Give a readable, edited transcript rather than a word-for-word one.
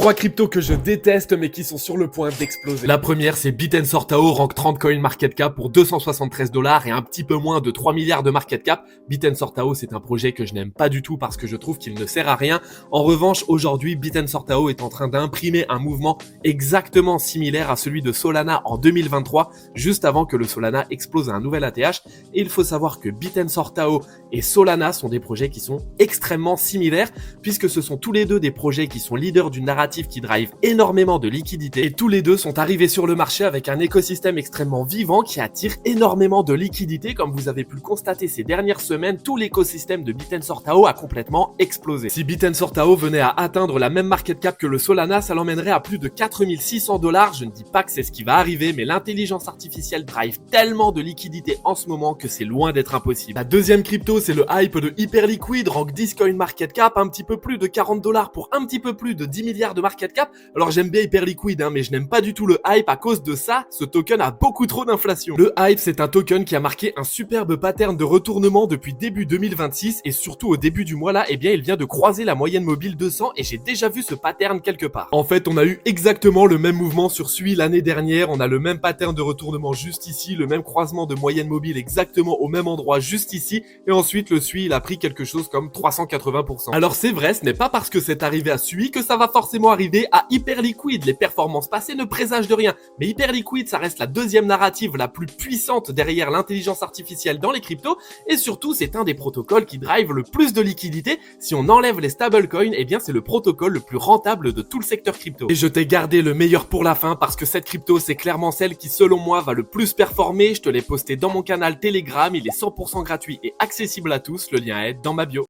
3 cryptos que je déteste mais qui sont sur le point d'exploser. La première, c'est BitEnsortao, rank 30 coin market cap pour 273 $ et un petit peu moins de 3 milliards de market cap. BitEnsortao, c'est un projet que je n'aime pas du tout parce que je trouve qu'il ne sert à rien. En revanche, aujourd'hui, BitEnsortao est en train d'imprimer un mouvement exactement similaire à celui de Solana en 2023, juste avant que le Solana explose à un nouvel ATH. Et il faut savoir que BitEnsortao et Solana sont des projets qui sont extrêmement similaires puisque ce sont tous les deux des projets qui sont leaders d'une narrative qui drive énormément de liquidités et tous les deux sont arrivés sur le marché avec un écosystème extrêmement vivant qui attire énormément de liquidités. Comme vous avez pu le constater ces dernières semaines, tout l'écosystème de BitEnsortao a complètement explosé. Si BitEnsortao venait à atteindre la même market cap que le Solana, ça l'emmènerait à plus de 4600 $. Je ne dis pas que c'est ce qui va arriver, mais l'intelligence artificielle drive tellement de liquidités en ce moment que c'est loin d'être impossible. La deuxième crypto, c'est le hype de Hyperliquid, rank 10 coin market cap, un petit peu plus de 40 $ pour un petit peu plus de 10 milliards de market cap. Alors j'aime bien Hyperliquid, mais je n'aime pas du tout le hype. À cause de ça, ce token a beaucoup trop d'inflation. Le hype, c'est un token qui a marqué un superbe pattern de retournement depuis début 2026 et surtout au début du mois là, eh bien il vient de croiser la moyenne mobile 200 et j'ai déjà vu ce pattern quelque part. En fait, on a eu exactement le même mouvement sur SUI l'année dernière, on a le même pattern de retournement juste ici, le même croisement de moyenne mobile exactement au même endroit juste ici, et ensuite le SUI il a pris quelque chose comme 380%. Alors c'est vrai, ce n'est pas parce que c'est arrivé à SUI que ça va forcément arriver à Hyperliquid. Les performances passées ne présagent de rien, mais Hyperliquid ça reste la deuxième narrative la plus puissante derrière l'intelligence artificielle dans les cryptos, et surtout c'est un des protocoles qui drive le plus de liquidités. Si on enlève les stablecoins, eh bien c'est le protocole le plus rentable de tout le secteur crypto. Et je t'ai gardé le meilleur pour la fin parce que cette crypto c'est clairement celle qui selon moi va le plus performer. Je te l'ai posté dans mon canal Telegram, il est 100% gratuit et accessible à tous, le lien est dans ma bio.